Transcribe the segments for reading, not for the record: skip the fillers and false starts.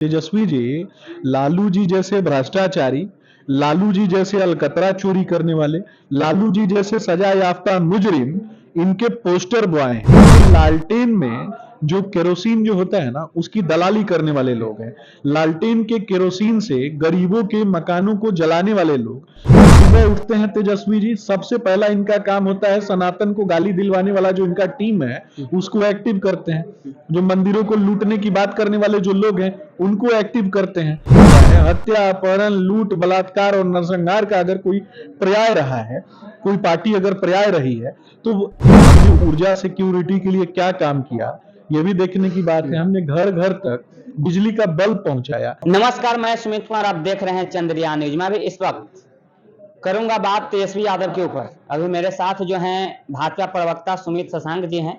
तेजस्वी जी, लालू जी जैसे भ्रष्टाचारी, लालू जी जैसे अलकतरा चोरी करने वाले, लालू जी जैसे सजा याफ्ता मुजरिम इनके पोस्टर बॉय हैं। लालटेन में जो केरोसिन जो होता है ना, उसकी दलाली करने वाले लोग हैं। लालटेन के केरोसिन से गरीबों के मकानों को जलाने वाले लोग। सुबह उठते हैं तेजस्वी जी, सबसे पहला इनका काम होता है सनातन को गाली दिलवाने वाला जो इनका टीम है उसको एक्टिव करते हैं। जो मंदिरों को लूटने की बात करने वाले जो लोग हैं उनको एक्टिव करते हैं। हत्या, अपहरण, लूट, बलात्कार और नरसंहार का अगर कोई पर्याय रहा है, कोई पार्टी अगर पर्याय रही है, तो ऊर्जा सिक्योरिटी के लिए क्या काम किया ये भी देखने की बात है। हमने घर घर तक बिजली का बल्ब पहुंचाया। नमस्कार, मैं सुमित कुमार, आप देख रहे हैं चंद्रयान न्यूज। मैं भी इस वक्त करूंगा बात तेजस्वी यादव के ऊपर। अभी मेरे साथ जो हैं भाजपा प्रवक्ता सुमित शशांक जी हैं।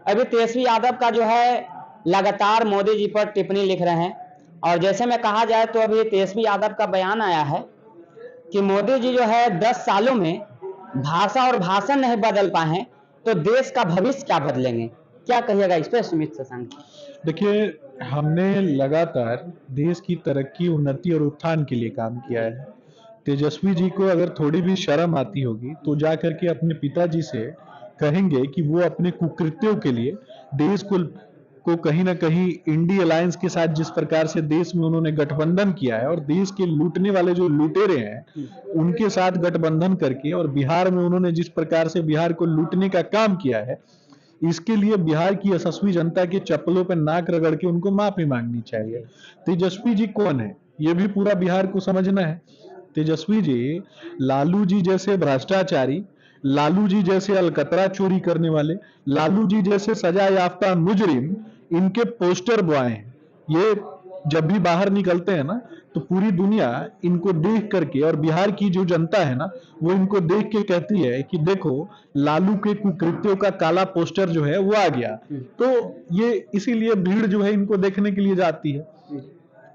अभी तेजस्वी यादव का जो है लगातार मोदी जी पर टिप्पणी लिख रहे हैं, और जैसे में कहा जाए तो अभी तेजस्वी यादव का बयान आया है कि मोदी जी जो है 10 सालों में भाषा और भाषण नहीं बदल पाए हैं तो देश का भविष्य क्या बदलेंगे। क्या कहिएगा इस पर सुमित शशांक? देखिए, हमने लगातार देश की तरक्की, उन्नति और उत्थान के लिए काम किया है। तेजस्वी जी को अगर थोड़ी भी शर्म आती होगी तो जा करके अपने पिताजी से कहेंगे कि वो अपने कुकृत्यों के लिए देश को कहीं ना कहीं इंडी अलायंस के साथ जिस प्रकार से देश में उन्होंने गठबंधन किया है और देश के लूटने वाले जो लुटेरे हैं उनके साथ गठबंधन करके, और बिहार में उन्होंने जिस प्रकार से बिहार को लूटने का काम किया है, इसके लिए बिहार की यशस्वी जनता के चप्पलों पर नाक रगड़ के उनको माफी मांगनी चाहिए। तेजस्वी जी कौन है ये भी पूरा बिहार को समझना है। तेजस्वी जी, लालू जी जैसे भ्रष्टाचारी, लालू जी जैसे अलकतरा चोरी करने वाले, लालू जी जैसे सजा याफ्ता मुजरिम इनके पोस्टर बॉय हैं। ये जब भी बाहर निकलते हैं ना तो पूरी दुनिया इनको देख करके, और बिहार की जो जनता है ना वो इनको देख के कहती है कि देखो लालू के कुकृत्यों का काला पोस्टर जो है वो आ गया। तो ये इसीलिए भीड़ जो है इनको देखने के लिए जाती है।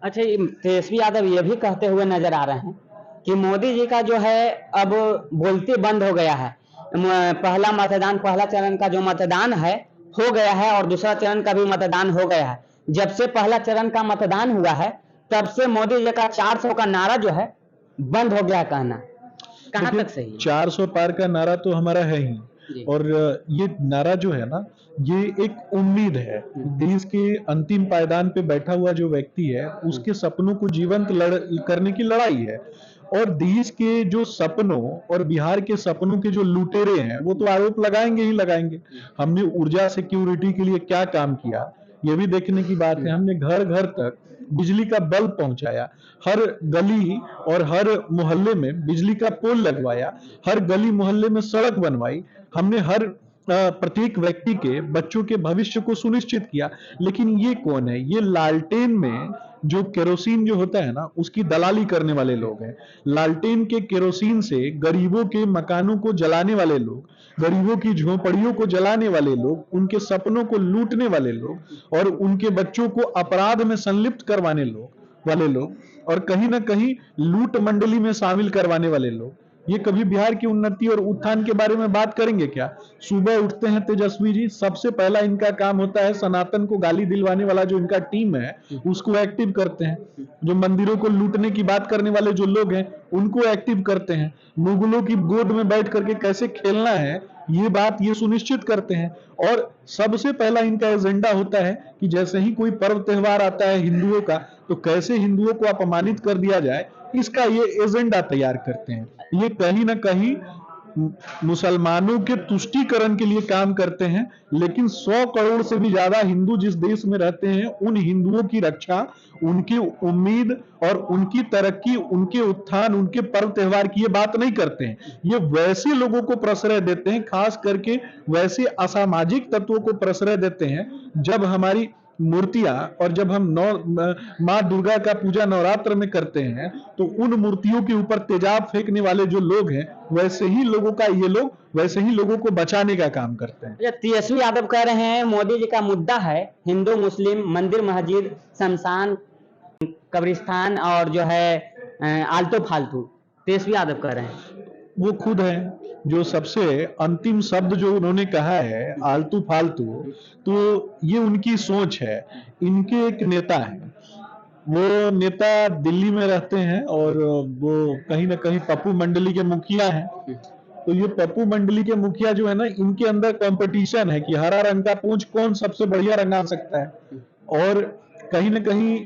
अच्छा, तेजस्वी यादव ये भी कहते हुए नजर आ रहे हैं कि मोदी जी का जो है अब बोलते बंद हो गया है। पहला मतदान, पहला चरण का जो मतदान है हो गया है, और दूसरा चरण का भी मतदान हो गया है। जब से पहला चरण का मतदान हुआ है तब से मोदी जी का 400 का नारा जो है बंद हो गया कहना। कहां तक सही है? 400 पार का नारा तो हमारा है ही, और ये नारा जो है ना ये एक उम्मीद है। देश के अंतिम पायदान पे बैठा हुआ जो व्यक्ति है उसके सपनों को जीवंत करने की लड़ाई है। और देश के जो सपनों और बिहार के सपनों के जो लुटेरे हैं वो तो आरोप लगाएंगे ही लगाएंगे। हमने ऊर्जा सिक्योरिटी के लिए क्या काम किया ये भी देखने की बात है। हमने घर घर तक बिजली का बल्ब पहुंचाया, हर गली और हर मोहल्ले में बिजली का पोल लगवाया, हर गली मोहल्ले में सड़क बनवाई। हमने हर प्रत्येक व्यक्ति के बच्चों के भविष्य को सुनिश्चित किया। लेकिन ये कौन है? ये लालटेन में जो केरोसिन जो होता है ना उसकी दलाली करने वाले लोग हैं। लालटेन के केरोसिन से गरीबों के मकानों को जलाने वाले लोग, गरीबों की झोपड़ियों को जलाने वाले लोग, उनके सपनों को लूटने वाले लोग और उनके बच्चों को अपराध में संलिप्त करवाने वाले लोग, और कहीं ना कहीं लूट मंडली में शामिल करवाने वाले लोग, ये कभी बिहार की उन्नति और उत्थान के बारे में बात करेंगे क्या? सुबह उठते हैं तेजस्वी जी, सबसे पहला इनका काम होता है सनातन को गाली दिलवाने वाला जो इनका टीम है उसको एक्टिव करते हैं। जो मंदिरों को लूटने की बात करने वाले जो लोग हैं उनको एक्टिव करते हैं। मुगलों की गोद में बैठ करके कैसे खेलना है ये बात ये सुनिश्चित करते हैं। और सबसे पहला इनका एजेंडा होता है कि जैसे ही कोई पर्व त्योहार आता है हिंदुओं का तो कैसे हिंदुओं को अपमानित कर दिया जाए, इसका ये एजेंडा तैयार करते हैं। ये कहीं ना कहीं मुसलमानों के तुष्टीकरण के लिए काम करते हैं। लेकिन 100 करोड़ से भी ज्यादा हिंदू जिस देश में रहते हैं उन हिंदुओं की रक्षा, उनकी उम्मीद और उनकी तरक्की, उनके उत्थान, उनके पर्व त्योहार की ये बात नहीं करते हैं। ये वैसे लोगों को प्रश्रय देते हैं, खास करके वैसे असामाजिक तत्वों को प्रश्रय देते हैं। जब हमारी मूर्तियां और जब हम माँ दुर्गा का पूजा नवरात्र में करते हैं तो उन मूर्तियों के ऊपर तेजाब फेंकने वाले जो लोग हैं वैसे ही लोगों का ये लोग वैसे ही लोगों को बचाने का काम करते हैं। तेजस्वी यादव कह रहे हैं मोदी जी का मुद्दा है हिंदू मुस्लिम, मंदिर मस्जिद, शमशान, कब्रिस्तान और जो है आलतू फालतू। तेजस्वी यादव कह रहे हैं वो खुद है जो सबसे अंतिम शब्द जो उन्होंने कहा है आलतू फालतू, तो ये उनकी सोच है। इनके एक नेता है वो नेता दिल्ली में रहते हैं और वो कहीं ना कहीं पप्पू मंडली के मुखिया हैं। तो ये पप्पू मंडली के मुखिया जो है ना, इनके अंदर कंपटीशन है कि हरा रंग का पूंछ कौन सबसे बढ़िया रंगा सकता है। और कहीं ना कहीं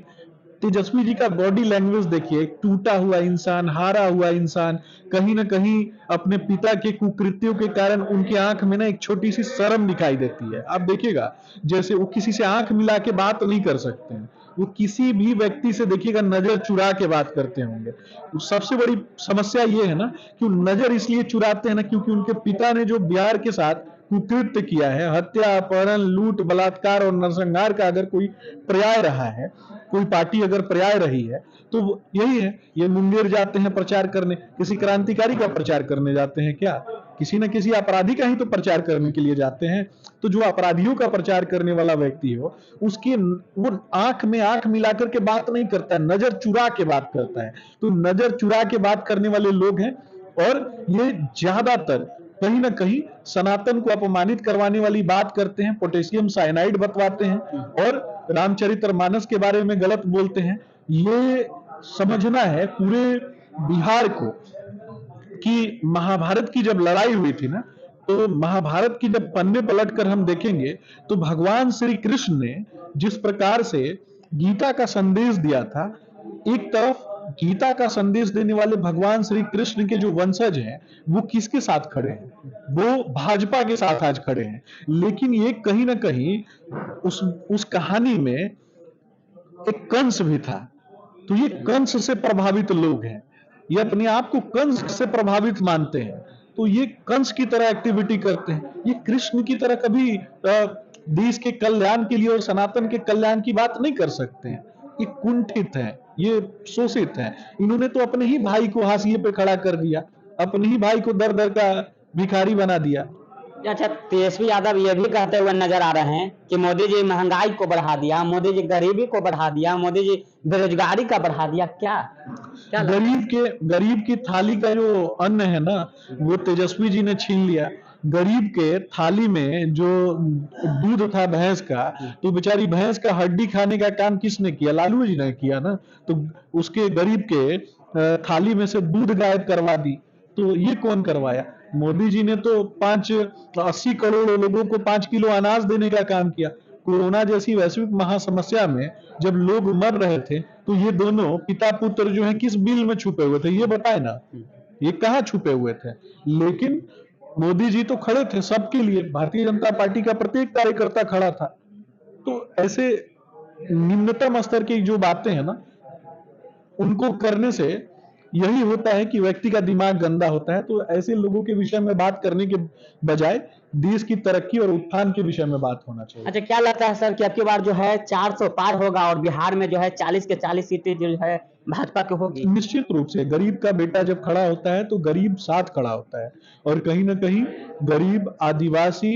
तेजस्वी जी का बॉडी लैंग्वेज देखिए, एक टूटा हुआ इंसान, हारा हुआ इंसान, कहीं ना कहीं अपने पिता के कुकृत्यों के कारण उनकी आंख में ना एक छोटी सी शर्म दिखाई देती है। आप देखिएगा, जैसे वो किसी से आंख मिला के बात नहीं कर सकते हैं, वो किसी भी व्यक्ति से देखिएगा नजर चुरा के बात करते होंगे। तो सबसे बड़ी समस्या ये है ना कि वो नजर इसलिए चुराते हैं ना, क्योंकि उनके पिता ने जो बिहार के साथ कुकृत्य किया है, हत्या, अपहरण, लूट, बलात्कार और नरसंहार का अगर कोई पर्याय रहा है, कोई पार्टी अगर पर्याय रही है, तो यही है। ये मुंगेर जाते हैं प्रचार करने, किसी क्रांतिकारी का प्रचार करने जाते हैं क्या? किसी न किसी अपराधी का ही तो प्रचार करने के लिए जाते हैं। तो जो अपराधियों का प्रचार करने वाला व्यक्ति हो, उसकी वो आंख में आंख मिलाकर के बात नहीं करता है, नजर चुरा के बात करता है। तो नजर चुरा के बात करने वाले लोग हैं, और ये ज्यादातर कहीं ना कहीं सनातन को अपमानित करवाने वाली बात करते हैं, पोटेशियम साइनाइड बतवाते हैं और रामचरितमानस के बारे में गलत बोलते हैं। ये समझना है पूरे बिहार को कि महाभारत की जब लड़ाई हुई थी ना, तो महाभारत की जब पन्ने पलटकर हम देखेंगे तो भगवान श्री कृष्ण ने जिस प्रकार से गीता का संदेश दिया था, एक तरफ गीता का संदेश देने वाले भगवान श्री कृष्ण के जो वंशज हैं, वो किसके साथ खड़े हैं? वो भाजपा के साथ आज खड़े हैं। लेकिन ये कहीं ना कहीं उस कहानी में एक कंस भी था। तो ये कंस से प्रभावित लोग हैं, ये अपने आप को कंस से प्रभावित मानते हैं, तो ये कंस की तरह एक्टिविटी करते हैं। ये कृष्ण की तरह कभी देश के कल्याण के लिए और सनातन के कल्याण की बात नहीं कर सकते हैं। ये कुंठित है, ये शोषित है। इन्होंने तो अपने ही भाई को हाशिए पे खड़ा कर दिया, अपने ही भाई को दर दर का भिखारी बना दिया। अच्छा, तेजस्वी यादव ये भी कहते हुए नजर आ रहे हैं कि मोदी जी महंगाई को बढ़ा दिया, मोदी जी गरीबी को बढ़ा दिया, मोदी जी बेरोजगारी का बढ़ा दिया। क्या क्या गरीब की थाली का जो अन्न है ना, वो तेजस्वी जी ने छीन लिया। गरीब के थाली में जो दूध था भैंस का, तो बेचारी भैंस का हड्डी खाने का काम किसने किया? लालू जी ने किया ना। तो उसके गरीब के थाली में से दूध गायब करवा दी। तो ये कौन करवाया? मोदी जी ने तो 80 करोड़ लोगों को 5 किलो अनाज देने का काम किया। कोरोना जैसी वैश्विक महासमस्या में जब लोग मर रहे थे, तो ये दोनों पिता पुत्र जो है किस बिल में छुपे हुए थे? ये बताए ना, ये कहाँ छुपे हुए थे? लेकिन मोदी जी तो खड़े थे सबके लिए, भारतीय जनता पार्टी का प्रत्येक कार्यकर्ता खड़ा था। तो ऐसे निम्नतम स्तर की जो बातें हैं ना, उनको करने से यही होता है कि व्यक्ति का दिमाग गंदा होता है। तो ऐसे लोगों के विषय में बात करने के बजाय देश की तरक्की और उत्थान के विषय में बात होना चाहिए। अच्छा, क्या लगता है सर कि अब की बार जो है 400 पार होगा और बिहार में जो है 40 के 40 सीटें जो है भाजपा की होगी? निश्चित रूप से गरीब का बेटा जब खड़ा होता है तो गरीब साथ खड़ा होता है, और कहीं ना कहीं गरीब, आदिवासी,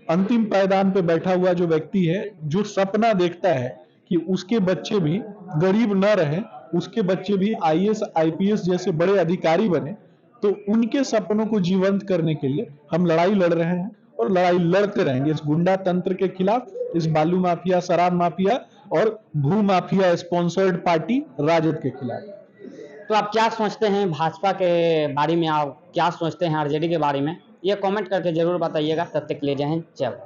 अंतिम पायदान पे बैठा हुआ जो व्यक्ति है, जो सपना देखता है कि उसके बच्चे भी गरीब न रहे, उसके बच्चे भी आईएएस, आईपीएस जैसे बड़े अधिकारी बने, तो उनके सपनों को जीवंत करने के लिए हम लड़ाई लड़ रहे हैं और लड़ाई लड़ते रहेंगे इस गुंडा तंत्र के खिलाफ, इस बालू माफिया, शराब माफिया और भू माफिया स्पॉन्सर्ड पार्टी राजद के खिलाफ। तो आप क्या सोचते हैं भाजपा के बारे में, आप क्या सोचते हैं आरजेडी के बारे में? ये कमेंट करके जरूर बताइएगा। तब तक ले जाएं, जय।